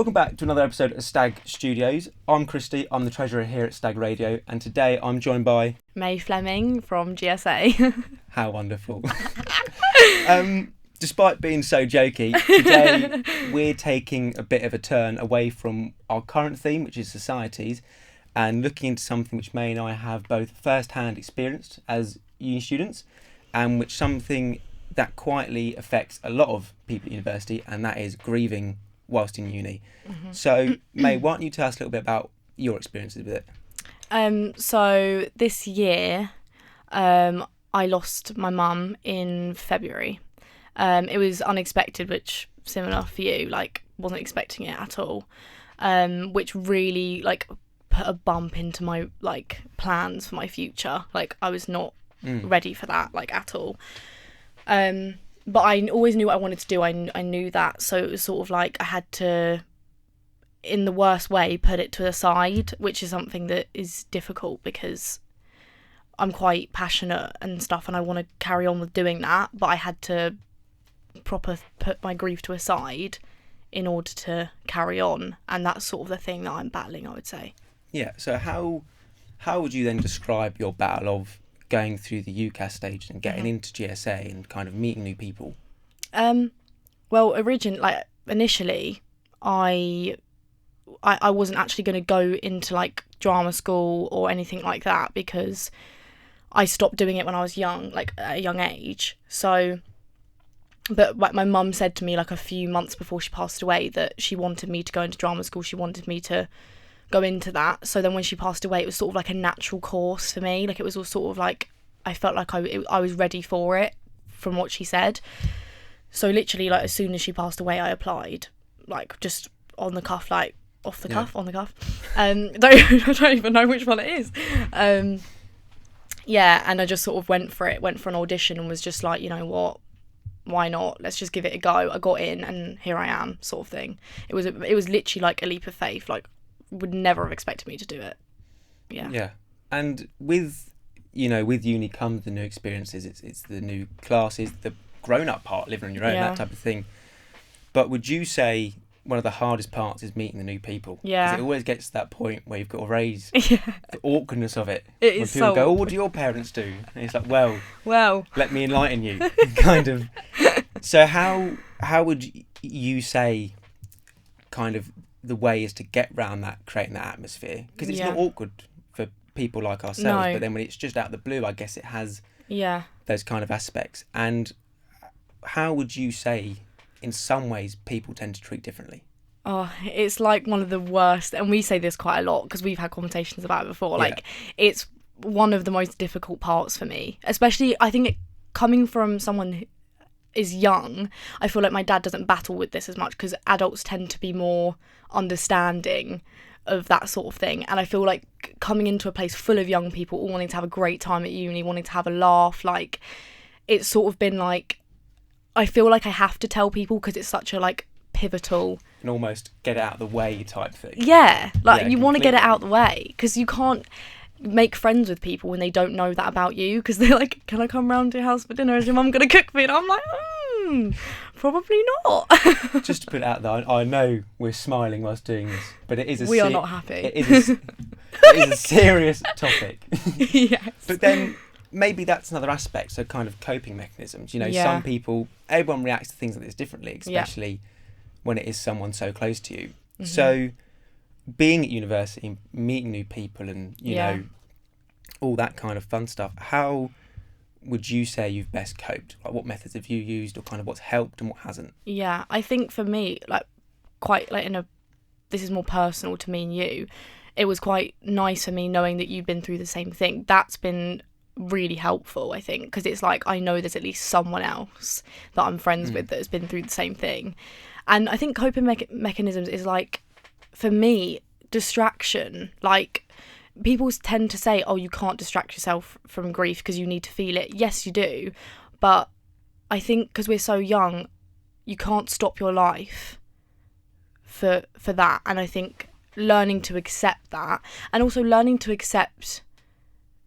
Welcome back to another episode of Stag Studios. I'm Christy, I'm the treasurer here at Stag Radio, and today I'm joined by... May Fleming from GSA. How wonderful. Despite being so jokey, today we're taking a bit of a turn away from our current theme, which is societies, and looking into something which May and I have both first-hand experienced as uni students, and which something that quietly affects a lot of people at university, and that is grieving whilst in uni. Mm-hmm. So, May, why don't you tell us a little bit about your experiences with it? So this year, I lost my mum in February. It was unexpected, which similar for you, like wasn't expecting it at all. Which really like put a bump into my like plans for my future. Like I was not ready for that, like at all. But I always knew what I wanted to do. I knew that. So it was sort of like I had to, in the worst way, put it to the side, which is something that is difficult because I'm quite passionate and stuff and I want to carry on with doing that. But I had to proper put my grief to a side in order to carry on. And that's sort of the thing that I'm battling, I would say. Yeah. So how would you then describe your battle of going through the UCAS stage and getting into GSA and kind of meeting new people? Well, initially, I wasn't actually going to go into like drama school or anything like that because I stopped doing it when I was young, like at a young age. So, but like my mum said to me like a few months before she passed away that she wanted me to go into drama school. She wanted me to go into that. So then when she passed away, it was sort of like a natural course for me. Like it was all sort of like, I felt like I was ready for it from what she said. So literally like as soon as she passed away, I applied, like just on the cuff, like off the cuff, on the cuff. I don't even know which one it is. Yeah, and I just sort of went for an audition and was just like, you know what, why not? Let's just give it a go. I got in and here I am, sort of thing. It was literally like a leap of faith. Like would never have expected me to do it. Yeah. And with uni comes the new experiences. It's the new classes, the grown-up part, living on your own, that type of thing. But would you say one of the hardest parts is meeting the new people? Yeah. Because it always gets to that point where you've got to raise the awkwardness of it. It when is people so go, awkward. what do your parents do? And it's like, well, let me enlighten you, kind of. So how would you say kind of the way is to get round that, creating that atmosphere? Because it's not awkward for people like ourselves, but then when it's just out of the blue, I guess it has those kind of aspects. And how would you say, in some ways, people tend to treat differently? Oh, it's like one of the worst, and we say this quite a lot because we've had conversations about it before. Like, it's one of the most difficult parts for me, especially I think coming from someone who is young. I feel like my dad doesn't battle with this as much because adults tend to be more understanding of that sort of thing, and I feel like coming into a place full of young people all wanting to have a great time at uni, wanting to have a laugh, like it's sort of been like I feel like I have to tell people because it's such a like pivotal and almost get it out of the way type thing. You want to get it out of the way because you can't make friends with people when they don't know that about you because they're like, can I come round to your house for dinner? Is your mum going to cook me? And I'm like, probably not. Just to put it out there, I know we're smiling whilst doing this, but it is we are not happy. It is a serious topic. Yes. But then maybe that's another aspect, so kind of coping mechanisms. Some people, everyone reacts to things like this differently, especially when it is someone so close to you. Mm-hmm. So being at university, meeting new people and, you know, all that kind of fun stuff, how would you say you've best coped? Like what methods have you used or kind of what's helped and what hasn't? Yeah, I think for me, like quite like this is more personal to me and you, it was quite nice for me knowing that you've been through the same thing. That's been really helpful, I think, because it's like I know there's at least someone else that I'm friends with that has been through the same thing. And I think coping mechanisms is like, for me, distraction. Like people tend to say, oh, you can't distract yourself from grief because you need to feel it. Yes, you do, but I think because we're so young, you can't stop your life for that. And I think learning to accept that, and also learning to accept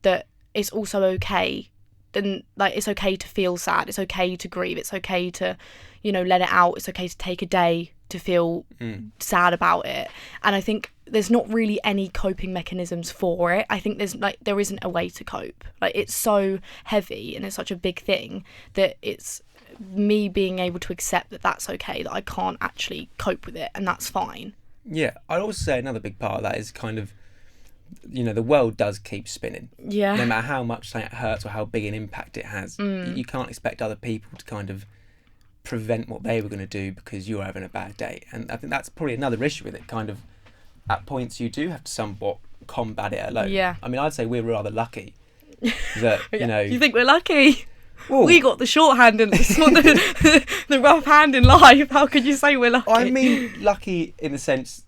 that it's also okay. Then like it's okay to feel sad. It's okay to grieve. It's okay to, let it out. It's okay to take a day to feel sad about it. And I think there's not really any coping mechanisms for it. I think there isn't a way to cope. Like, it's so heavy and it's such a big thing that it's me being able to accept that that's okay, that I can't actually cope with it, and that's fine. Yeah, I'd also say another big part of that is kind of, the world does keep spinning. Yeah. No matter how much something hurts or how big an impact it has, you can't expect other people to kind of prevent what they were going to do because you're having a bad day. And I think that's probably another issue with it. Kind of, at points you do have to somewhat combat it alone. Yeah. I mean, I'd say we're rather lucky that, You think we're lucky? Well, we got the shorthand and the rough hand in life. How could you say we're lucky? I mean, lucky in the sense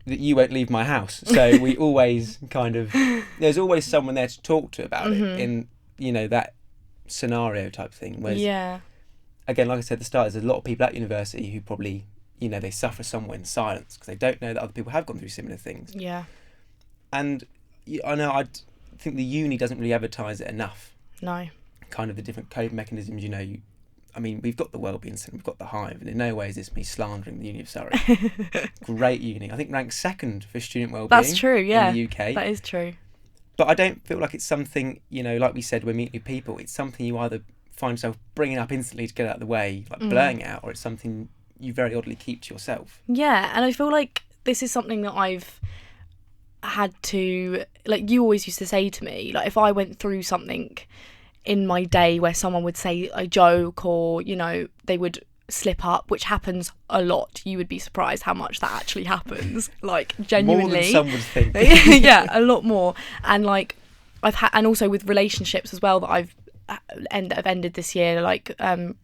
that you won't leave my house. So we always kind of, there's always someone there to talk to about it in, that scenario type thing. Whereas, again, like I said at the start, there's a lot of people at university who probably, they suffer somewhat in silence because they don't know that other people have gone through similar things. Yeah. And I know, I think the uni doesn't really advertise it enough. No. Kind of the different coping mechanisms, I mean, we've got the Wellbeing Centre, we've got the Hive, and in no way is this me slandering the Uni of Surrey. Great uni. I think ranked second for student wellbeing. That's true, yeah. In the UK. That is true. But I don't feel like it's something, like we said, when meeting new people, it's something you either find yourself bringing up instantly to get out of the way, like blurting it out, or it's something you very oddly keep to yourself. Yeah, and I feel like this is something that I've had to, like, you always used to say to me, like, if I went through something in my day where someone would say a joke or, they would slip up, which happens a lot. You would be surprised how much that actually happens. Like, genuinely. More than some would think. Yeah, a lot more. And like, I've had, and also with relationships as well that I've ended this year, like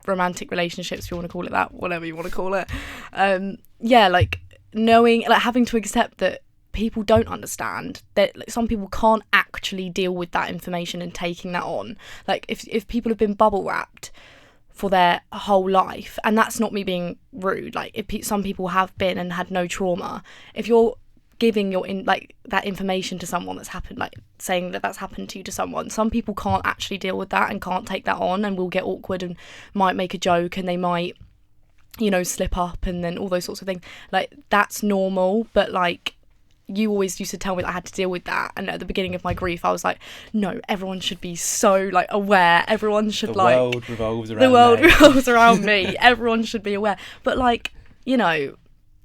romantic relationships, if you want to call it that, whatever you want to call it. Like knowing, like having to accept that people don't understand, that like, some people can't actually deal with that information and taking that on. Like if people have been bubble wrapped for their whole life, and that's not me being rude, like if some people have been and had no trauma, if you're giving that information to someone that's happened, like saying that that's happened to someone, some people can't actually deal with that and can't take that on and will get awkward and might make a joke and they might slip up and then all those sorts of things. Like, that's normal, but like you always used to tell me that I had to deal with that, and at the beginning of my grief I was like, no, everyone should be so like aware, everyone should the world revolves around me, everyone should be aware, but like,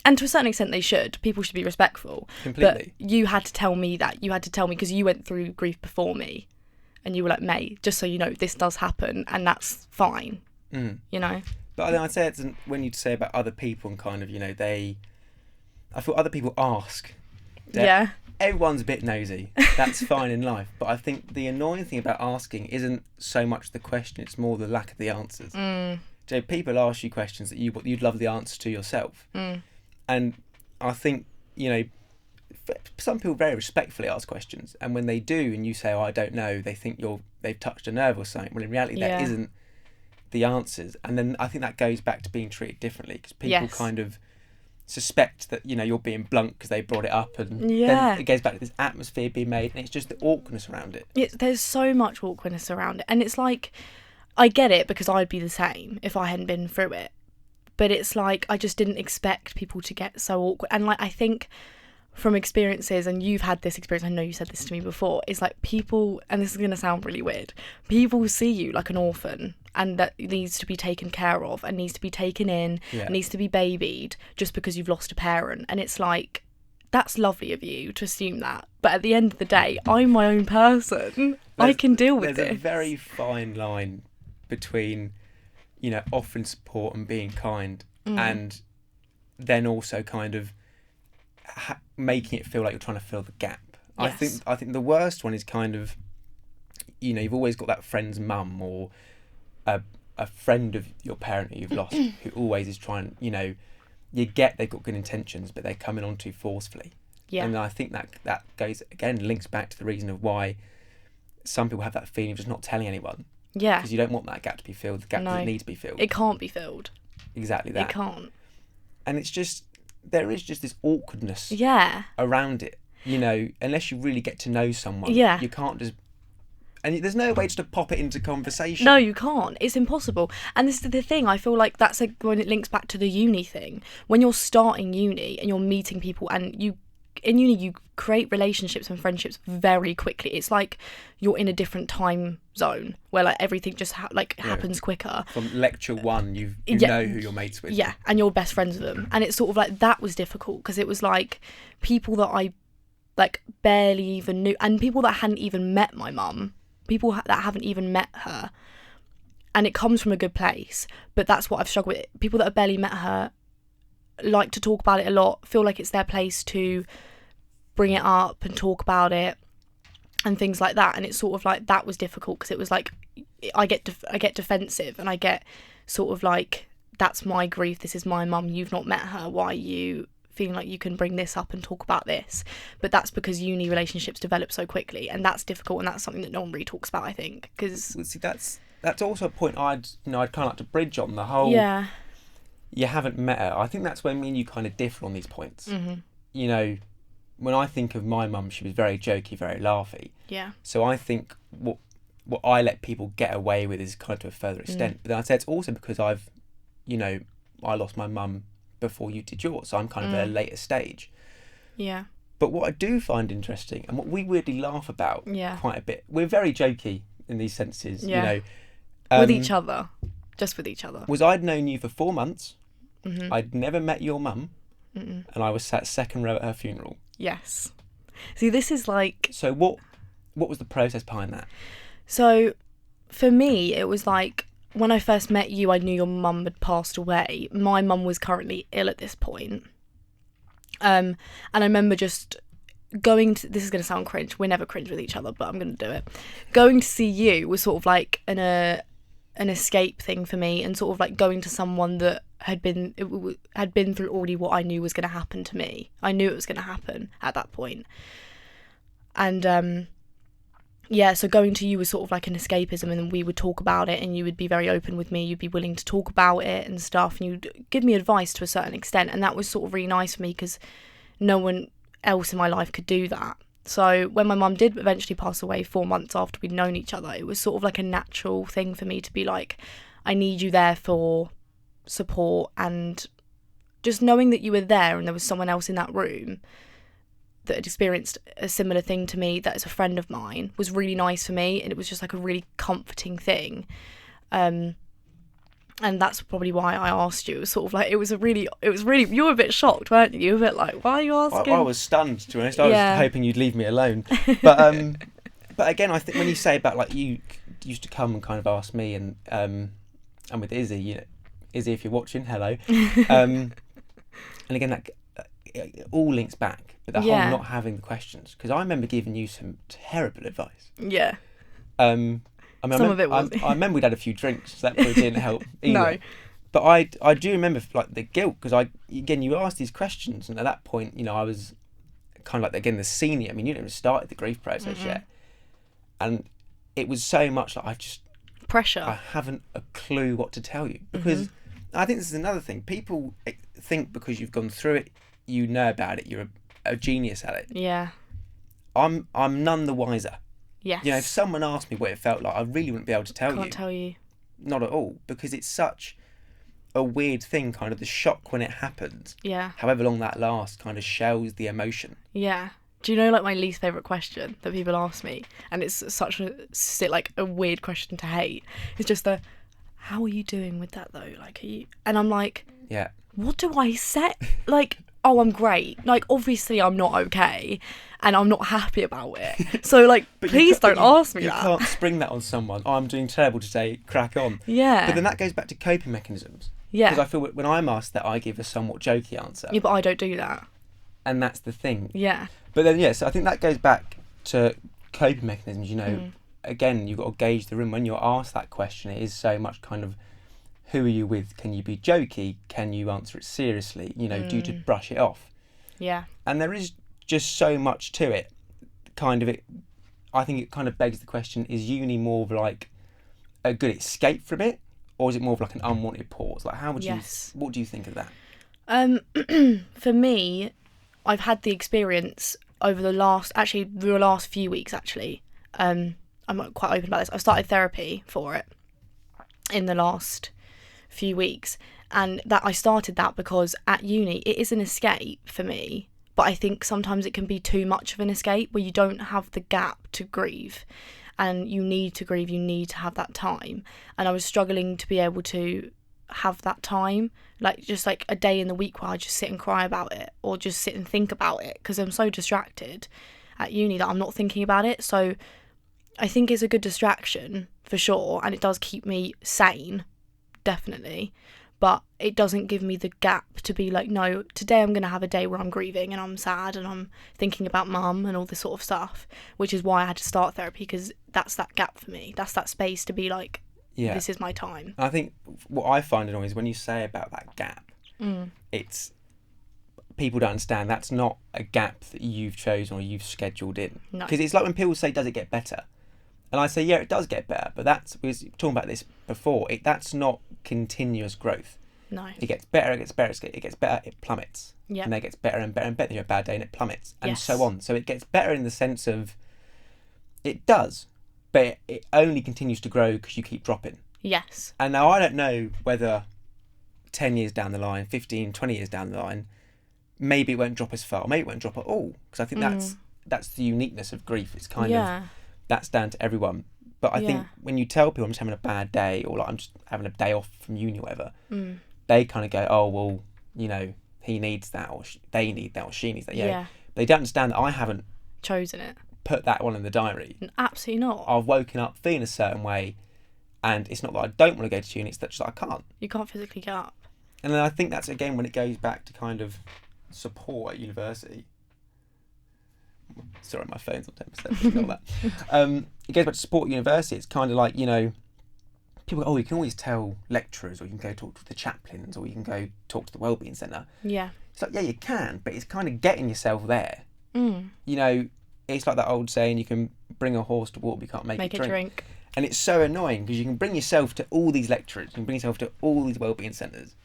and to a certain extent they should, people should be respectful. Completely. But you had to tell me because you went through grief before me, and you were like, May, just so you know, this does happen and that's fine. But then I'd say it's when you say about other people and kind of, I feel other people ask. Yeah. Everyone's a bit nosy. That's fine in life. But I think the annoying thing about asking isn't so much the question, it's more the lack of the answers. So people ask you questions that you'd love the answer to yourself. And I think, some people very respectfully ask questions. And when they do and you say, oh, I don't know, they think they've touched a nerve or something. Well, in reality, that isn't the answers. And then I think that goes back to being treated differently, because people kind of suspect that you're being blunt because they brought it up, and then it goes back to this atmosphere being made, and it's just the awkwardness around it. There's so much awkwardness around it, and it's like, I get it because I'd be the same if I hadn't been through it, but it's like I just didn't expect people to get so awkward. And like, I think from experiences, and you've had this experience, I know you said this to me before, is like people, and this is going to sound really weird, people see you like an orphan and that needs to be taken care of and needs to be taken in, needs to be babied just because you've lost a parent. And it's like, that's lovely of you to assume that, but at the end of the day, I'm my own person. I can deal with There's this. a very fine line between offering support and being kind, and then also kind of making it feel like you're trying to fill the gap. Yes. I think the worst one is kind of, you've always got that friend's mum or a friend of your parent who you've lost who always is trying, you get they've got good intentions, but they're coming on too forcefully. And I think that goes, again, links back to the reason of why some people have that feeling of just not telling anyone. Because you don't want that gap to be filled. The gap doesn't need to be filled. It can't be filled. Exactly that. It can't. And it's just, there is just this awkwardness around it. Unless you really get to know someone, you can't just And there's no way just to pop it into conversation. No, you can't. It's impossible. And this is the thing. I feel like that's like when it links back to the uni thing. When you're starting uni and you're meeting people, and in uni you create relationships and friendships very quickly. It's like you're in a different time zone where like everything just happens quicker. From lecture one, you know who your mates with. Yeah, and you're best friends with them. And it's sort of like that was difficult because it was like people that I like barely even knew, and people that hadn't even met my mum. People that haven't even met her, and it comes from a good place, but that's what I've struggled with. People that have barely met her like to talk about it a lot, feel like it's their place to bring it up and talk about it and things like that, and it's sort of like that was difficult because it was like I get defensive, and I get sort of like, that's my grief, this is my mum, you've not met her, why are you feeling like you can bring this up and talk about this? But that's because uni relationships develop so quickly, and that's difficult, and that's something that no one really talks about, I think, because see, that's also a point I'd kind of like to bridge on the whole. Yeah, you haven't met her. I think that's when me and you kind of differ on these points. mm-hmm. You know, when I think of my mum, she was very jokey, very laughy. Yeah. So I think what I let people get away with is kind of to a further extent. But then I'd say it's also because I lost my mum before you did yours, so I'm kind of at a later stage. Yeah. But what I do find interesting, and what we weirdly laugh about quite a bit, we're very jokey in these senses, Yeah. you know. With each other. Just with each other. Was I'd known you for 4 months, Mm-hmm. I'd never met your mum, Mm-mm. and I was sat second row at her funeral. Yes. See, this is like... So what was the process behind that? So, for me, it was like, when I first met you, I knew your mum had passed away. My mum was currently ill at this point. And I remember just going to... This is going to sound cringe. We're never cringe with each other, but I'm going to do it. Going to see you was sort of like an escape thing for me, and sort of like going to someone that had been through already what I knew was going to happen to me. I knew it was going to happen at that point. And so going to you was sort of like an escapism, and then we would talk about it, and you would be very open with me, you'd be willing to talk about it and stuff, and you'd give me advice to a certain extent, and that was sort of really nice for me because no one else in my life could do that. So when my mum did eventually pass away 4 months after we'd known each other, it was sort of like a natural thing for me to be like, I need you there for support, and just knowing that you were there and there was someone else in that room that had experienced a similar thing to me that is a friend of mine was really nice for me, and it was just like a really comforting thing. And that's probably why I asked you. It was sort of like, it was really, you were a bit shocked, weren't you? You were a bit like, why are you asking? I was stunned, to be honest. I was hoping you'd leave me alone. But again, I think when you say about like you used to come and kind of ask me, and with Izzy, you know, Izzy, if you're watching, hello. And again, that it all links back, but the whole not having the questions, because I remember giving you some terrible advice. Yeah. Some of it was. I remember we'd had a few drinks, so that probably didn't help either. No. But I do remember like the guilt, because you asked these questions, and at that point, you know, I was kind of like, again, the senior. I mean, you didn't even started the grief process yet, and it was so much like pressure. I haven't a clue what to tell you, because I think this is another thing. People think because you've gone through it, you know about it, you're a genius at it. Yeah. I'm none the wiser. Yes. You know, if someone asked me what it felt like, I really wouldn't be able to tell you. Can't tell you. Not at all, because it's such a weird thing, kind of the shock when it happens. Yeah. However long that lasts kind of shells the emotion. Yeah. Do you know like my least favourite question that people ask me? And it's such a weird question to hate. It's just how are you doing with that though? Like, are you... And I'm like, yeah. What do I say? Like, oh, I'm great. Like, obviously I'm not okay, and I'm not happy about it. So, like, please don't ask me that. You can't spring that on someone. Oh, I'm doing terrible today, crack on. Yeah. But then that goes back to coping mechanisms. Yeah. Because I feel when I'm asked that, I give a somewhat jokey answer. Yeah, but I don't do that. And that's the thing. Yeah. But then, so I think that goes back to coping mechanisms. You know, again, you've got to gauge the room. When you're asked that question, it is so much kind of, who are you with? Can you be jokey? Can you answer it seriously? You know, do you just brush it off? Yeah. And there is just so much to it. I think it kind of begs the question, is uni more of like a good escape from it? Or is it more of like an unwanted pause? Like, what do you think of that? For me, I've had the experience over the last few weeks, actually. I'm quite open about this. I started therapy for it in the last few weeks, and that I started that because at uni it is an escape for me, but I think sometimes it can be too much of an escape where you don't have the gap to grieve, and you need to grieve, you need to have that time. And I was struggling to be able to have that time, like just like a day in the week where I just sit and cry about it, or just sit and think about it, because I'm so distracted at uni that I'm not thinking about it. So I think it's a good distraction for sure, and it does keep me sane, definitely, but it doesn't give me the gap to be like, no, today I'm going to have a day where I'm grieving and I'm sad and I'm thinking about mum and all this sort of stuff, which is why I had to start therapy, because that's that gap for me. That's that space to be like, this is my time. I think what I find annoying is when you say about that gap, it's, people don't understand that's not a gap that you've chosen or you've scheduled in. Because it's like when people say, does it get better? And I say, yeah, it does get better, but that's, we were talking about this before, that's not continuous growth. No. It gets better, it gets better, it gets better, it plummets. Yeah. And then it gets better and better and better. You have a bad day and it plummets, and Yes. so on. So it gets better in the sense of, it does, but it only continues to grow because you keep dropping. Yes. And now I don't know whether 10 years down the line, 15, 20 years down the line, maybe it won't drop as far, maybe it won't drop at all. Because I think that's the uniqueness of grief. It's kind of, that's down to everyone. But I think when you tell people I'm just having a bad day, or like I'm just having a day off from uni or whatever, they kind of go, oh, well, you know, he needs that, or they need that, or she needs that. Yeah. They don't understand that I haven't chosen it, put that one in the diary. Absolutely not. I've woken up feeling a certain way, and it's not that I don't want to go to uni, it's that just I can't. You can't physically get up. And then I think that's, again, when it goes back to kind of support at university. Sorry, my phone's on 10%, ignore that. It goes back to support at university. It's kind of like, you know, people go, oh, you can always tell lecturers, or you can go talk to the chaplains, or you can go talk to the wellbeing centre. Yeah. It's like, yeah, you can, but it's kind of getting yourself there. You know, it's like that old saying, you can bring a horse to water, but you can't make it drink. And it's so annoying, because you can bring yourself to all these lecturers, you can bring yourself to all these wellbeing centres,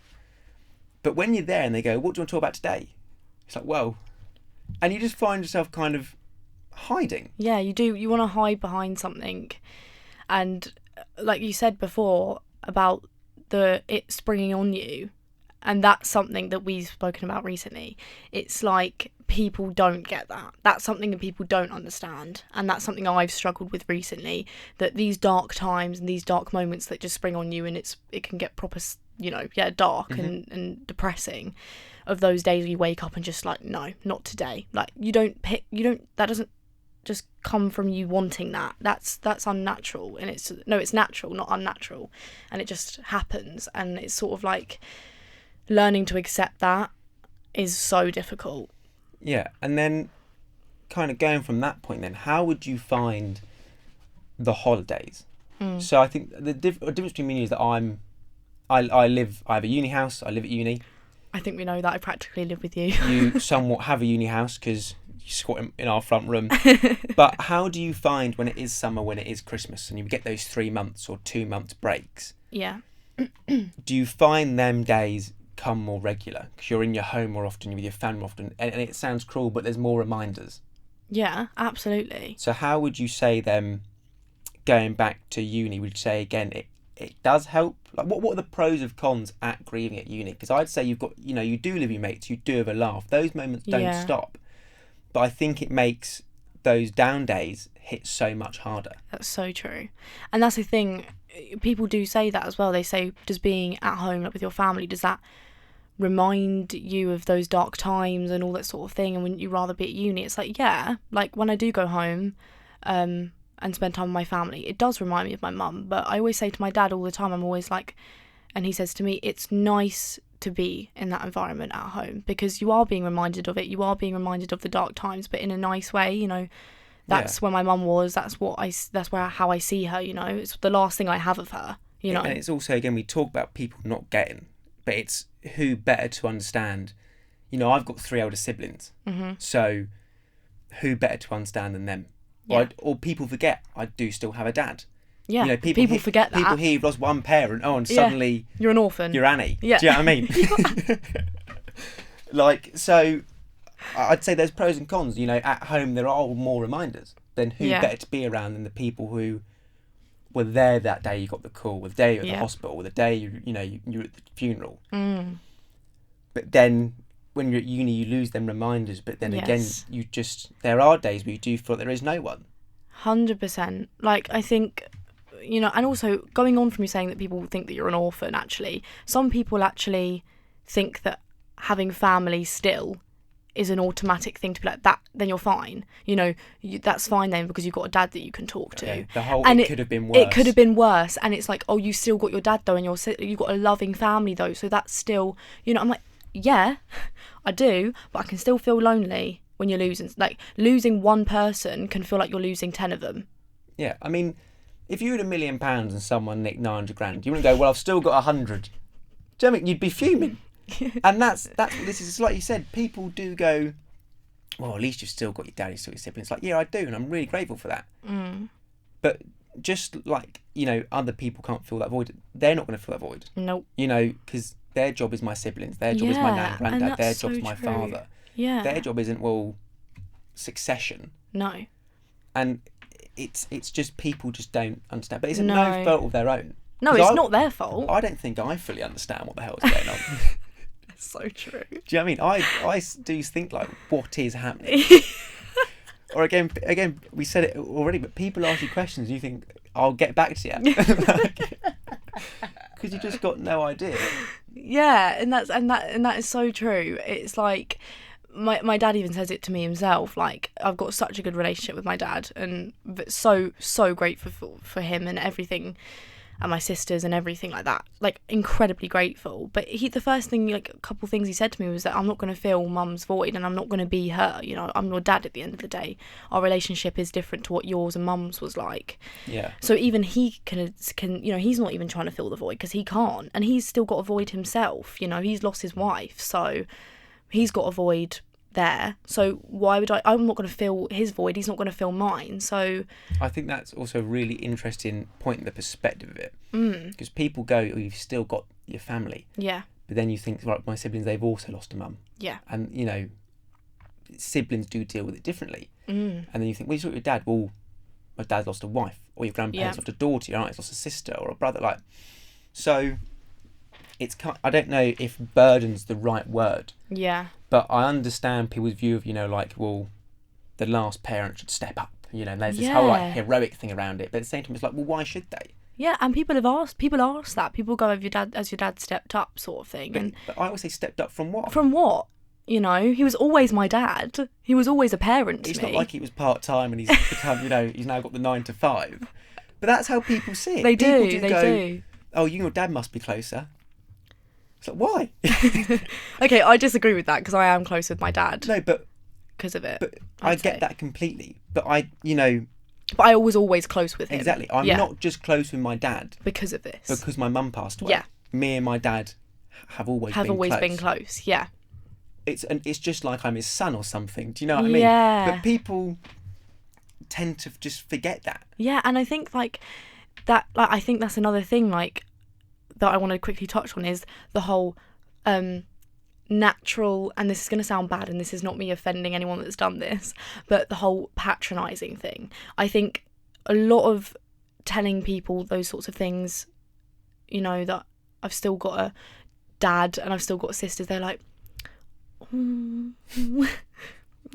but when you're there and they go, what do you want to talk about today? It's like, well, and you just find yourself kind of hiding. Yeah, you do. You want to hide behind something. And like you said before about it springing on you, and that's something that we've spoken about recently. It's like people don't get that. That's something that people don't understand. And that's something I've struggled with recently, that these dark times and these dark moments that just spring on you, and it can get proper, you know, dark and depressing, of those days where you wake up and just like, no, not today. Like that doesn't just come from you wanting that. That's unnatural, and it's natural, not unnatural, and it just happens. And it's sort of like learning to accept that is so difficult. Yeah, and then kind of going from that point, then how would you find the holidays? So I think the difference between me and you is that I have a uni house. I live at uni. I think we know that. I practically live with you. You somewhat have a uni house because you squat in our front room. But how do you find when it is summer, when it is Christmas, and you get those 3 months or 2 months breaks? Yeah. Do you find them days come more regular because you're in your home more often, you're with your family more often, and it sounds cruel, but there's more reminders? Yeah, absolutely. So how would you say them going back to uni? Would you say again it does help? Like what are the pros and cons at grieving at uni? Because I'd say you've got, you know, you do live with your mates, you do have a laugh, those moments don't stop, but I think it makes those down days hit so much harder. That's so true. And that's the thing, people do say that as well. They say, does being at home, like with your family, does that remind you of those dark times and all that sort of thing, and wouldn't you rather be at uni? It's like, yeah, like when I do go home and spend time with my family, it does remind me of my mum. But I always say to my dad all the time, I'm always like, and he says to me, it's nice to be in that environment at home, because you are being reminded of it, you are being reminded of the dark times, but in a nice way, you know. That's where my mum was, that's how I see her, you know. It's the last thing I have of her, you know. And it's also, again, we talk about people not getting, but it's who better to understand. You know, I've got 3 older siblings, so who better to understand than them? Or people forget I do still have a dad. Yeah, you know, people forget that. People hear you've lost one parent, and suddenly you're an orphan. You're Annie. Yeah. Do you know what I mean? Like, so I'd say there's pros and cons. You know, at home there are more reminders, then who Yeah. better to be around than the people who were there that day you got the call, the day you were at the hospital, the day you were at the funeral. But then when you're at uni, you lose them reminders. But then again, there are days where you do feel there is no one. 100%. Like, I think, and also going on from you saying that people think that you're an orphan, actually, some people actually think that having family still is an automatic thing to be like that, then you're fine. That's fine then because you've got a dad that you can talk to. Okay. It could have been worse. It could have been worse, and it's like, oh, you still got your dad though, and you've got a loving family though, so that's still, I'm like, yeah, I do, but I can still feel lonely when you're losing. Like, losing one person can feel like you're losing 10 of them. Yeah, I mean, if you had £1 million and someone nicked 900 grand, you wouldn't go, well, I've still got 100. Do you know what I mean? You'd be fuming. And that's this is like you said, people do go, well, at least you've still got your dad, you've still got your siblings. Like, yeah, I do, and I'm really grateful for that. But just like, other people can't fill that void, they're not going to fill that void. Nope. Because their job is my siblings, their job is my nan and granddad, their job's my father. Yeah. Their job isn't, well, succession. No. And it's just people just don't understand. But it's no fault of their own. No, it's not their fault. I don't think I fully understand what the hell's going on. So true. Do you know what I mean? I do think, like, what is happening? Or again, we said it already, but people ask you questions and you think, I'll get back to you. Because you just got no idea. Yeah, and that is so true. It's like my dad even says it to me himself. Like, I've got such a good relationship with my dad, and so grateful for him and everything, and my sisters and everything like that. Like, incredibly grateful. But the first thing, like, a couple things he said to me was that I'm not going to fill mum's void, and I'm not going to be her. I'm your dad at the end of the day. Our relationship is different to what yours and mum's was like. Yeah. So even he can he's not even trying to fill the void because he can't, and he's still got a void himself. He's lost his wife, so he's got a void there. So why would I'm not going to fill his void, he's not going to fill mine. So I think that's also a really interesting point in the perspective of it, because people go, oh, you've still got your family, but then you think, right, my siblings, they've also lost a mum, and siblings do deal with it differently, and then you think, well, you saw your dad, well, my dad lost a wife, or your grandparents lost a daughter, your aunt's lost a sister or a brother, like, so it's I don't know if burden's the right word, but I understand people's view of, like, well, the last parent should step up, and there's this whole, like, heroic thing around it. But at the same time, it's like, well, why should they? Yeah, and people ask that. People go, have your dad stepped up, sort of thing. But I always say stepped up from what? From what? He was always my dad. He was always a parent to me. It's not like he was part-time and he's become, he's now got the 9 to 5. But that's how people see it. They do. They do. Oh, you and your dad must be closer. It's like, why? Okay, I disagree with that because I am close with my dad. No, but because of it. But I get that completely. But But I was always close with him. Exactly. I'm not just close with my dad because of this. Because my mum passed away. Yeah. Me and my dad have always been close. Yeah. It's just like I'm his son or something. Do you know what I mean? Yeah. But people tend to just forget that. Yeah, and I think I think that's another thing that I want to quickly touch on is the whole natural, and this is going to sound bad and this is not me offending anyone that's done this, but the whole patronising thing. I think a lot of telling people those sorts of things, that I've still got a dad and I've still got sisters, they're like,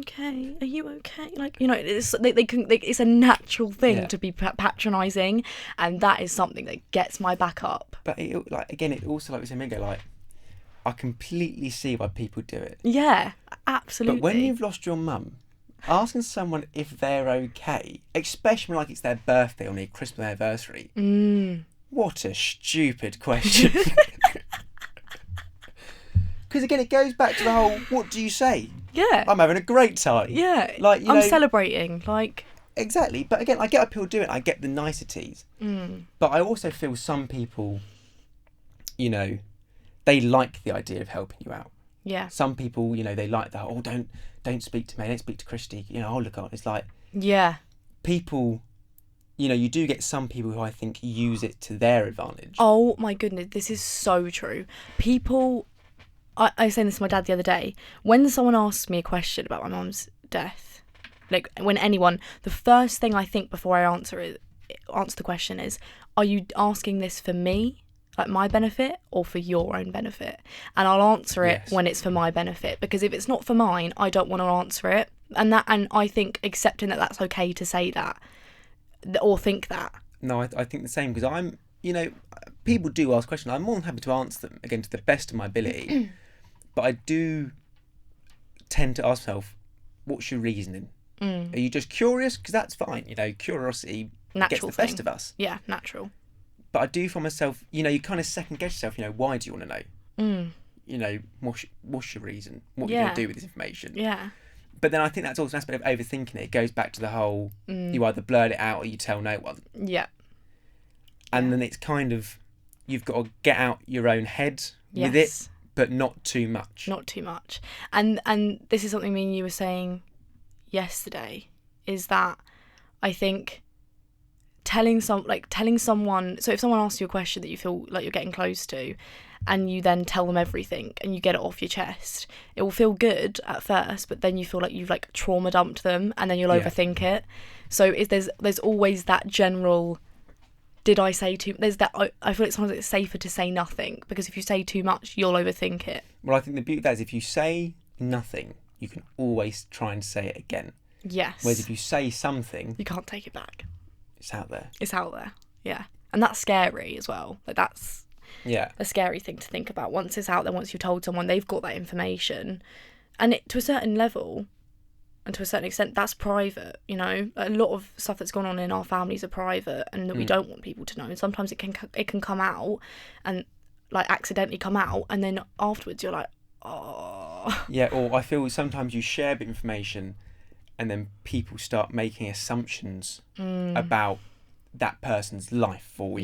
okay, are you okay? It's a natural thing to be patronising, and that is something that gets my back up. But it also, like we said a minute ago, I completely see why people do it. Yeah, absolutely. But when you've lost your mum, asking someone if they're okay, especially when it's their birthday or their Christmas anniversary, what a stupid question. Because again, it goes back to the whole, what do you say? Yeah. I'm having a great time. Yeah. I'm celebrating. Exactly. But again, I get how people do it. I get the niceties. But I also feel some people, they like the idea of helping you out. Yeah. Some people, they like that. Oh, don't speak to me. Don't speak to Christy. I'll look on. It's like. Yeah. People, you do get some people who I think use it to their advantage. Oh my goodness, this is so true. People. I was saying this to my dad the other day. When someone asks me a question about my mum's death, like when anyone, the first thing I think before I answer the question is, are you asking this for me, like my benefit, or for your own benefit? And I'll answer it when it's for my benefit, because if it's not for mine, I don't want to answer it. And I think accepting that that's okay to say that or think that. No, I think the same, because I'm, people do ask questions. I'm more than happy to answer them, again, to the best of my ability. But I do tend to ask myself, what's your reasoning? Are you just curious? Because that's fine. Curiosity Natural gets the best of us. Yeah, natural. But I do find myself, you kind of second guess yourself, why do you want to know? What's your reason? What are you going to do with this information? Yeah. But then I think that's also an aspect of overthinking it. It goes back to the whole, you either blurt it out or you tell no one. Yeah. And then it's kind of, you've got to get out your own head with it, but not too much. Not too much. And this is something me and you were saying yesterday, is that I think telling someone, so if someone asks you a question that you feel like you're getting close to, and you then tell them everything and you get it off your chest, it will feel good at first, but then you feel like you've like trauma dumped them, and then you'll overthink it. So there's always that general, did I say too, there's that, I feel like sometimes it's safer to say nothing, because if you say too much, you'll overthink it. Well, I think the beauty of that is if you say nothing, you can always try and say it again. Yes. Whereas if you say something, you can't take it back. It's out there. It's out there, yeah. And that's scary as well. Like, that's a scary thing to think about. Once it's out there, once you've told someone, they've got that information. And to a certain level, and to a certain extent, that's private, A lot of stuff that's gone on in our families are private, and that we don't want people to know. And sometimes it can come out, and, like, accidentally come out, and then afterwards you're like, oh. Yeah, or I feel sometimes you share a bit of information, and then people start making assumptions about that person's life, or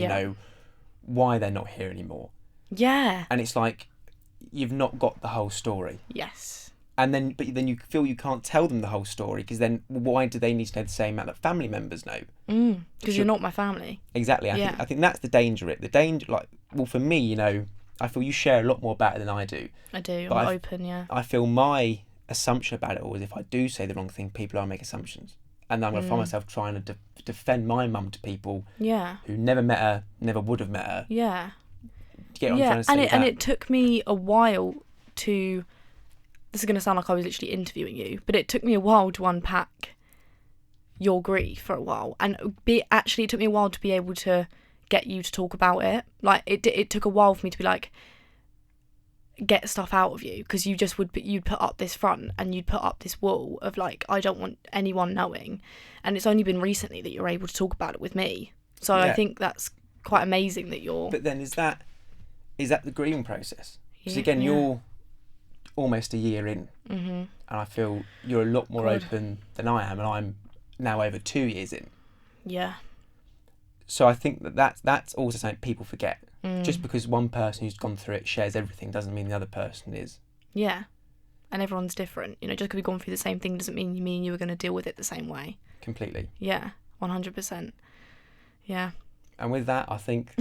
why they're not here anymore. Yeah. And it's like you've not got the whole story. Yes. And then, but then you feel you can't tell them the whole story, because then why do they need to know the same amount that family members know? Because you're not my family. Exactly. I think that's the danger. For me, I feel you share a lot more about it than I do. I do. I'm open. Yeah. I feel my assumption about it all is if I do say the wrong thing, people are make assumptions, and I'm going to find myself trying to defend my mum to people who never met her, never would have met her. Yeah. Do you get what I'm trying to say? And it took me a while to, this is going to sound like I was literally interviewing you, but it took me a while to unpack your grief for a while, and it took me a while to be able to get you to talk about it. Like, it took a while for me to be like, get stuff out of you, because you'd put up this front and you'd put up this wall of like, I don't want anyone knowing. And it's only been recently that you're able to talk about it with me. So I think that's quite amazing that you're. But then is that the grieving process? Because again, you're almost a year in, and I feel you're a lot more open than I am, and I'm now over 2 years in. Yeah. So I think that's also something people forget. Just because one person who's gone through it shares everything doesn't mean the other person is. Yeah. And everyone's different. Just because we've gone through the same thing doesn't mean me and you are going to deal with it the same way. Completely. Yeah. 100%. Yeah. And with that, I think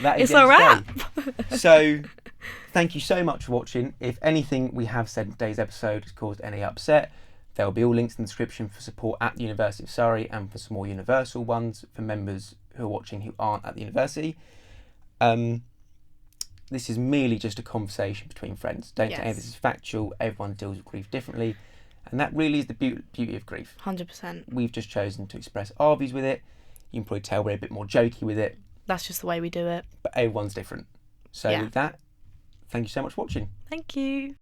that is it's a wrap. So thank you so much for watching. If anything we have said in today's episode has caused any upset, there will be all links in the description for support at the University of Surrey, and for some more universal ones for members who are watching who aren't at the university. This is merely just a conversation between friends. Don't take any of this as factual. Everyone deals with grief differently, and that really is the beauty of grief. 100%. We've just chosen to express our views with it. You can probably tell we're a bit more jokey with it. That's just the way we do it. But everyone's different. So with that, thank you so much for watching. Thank you.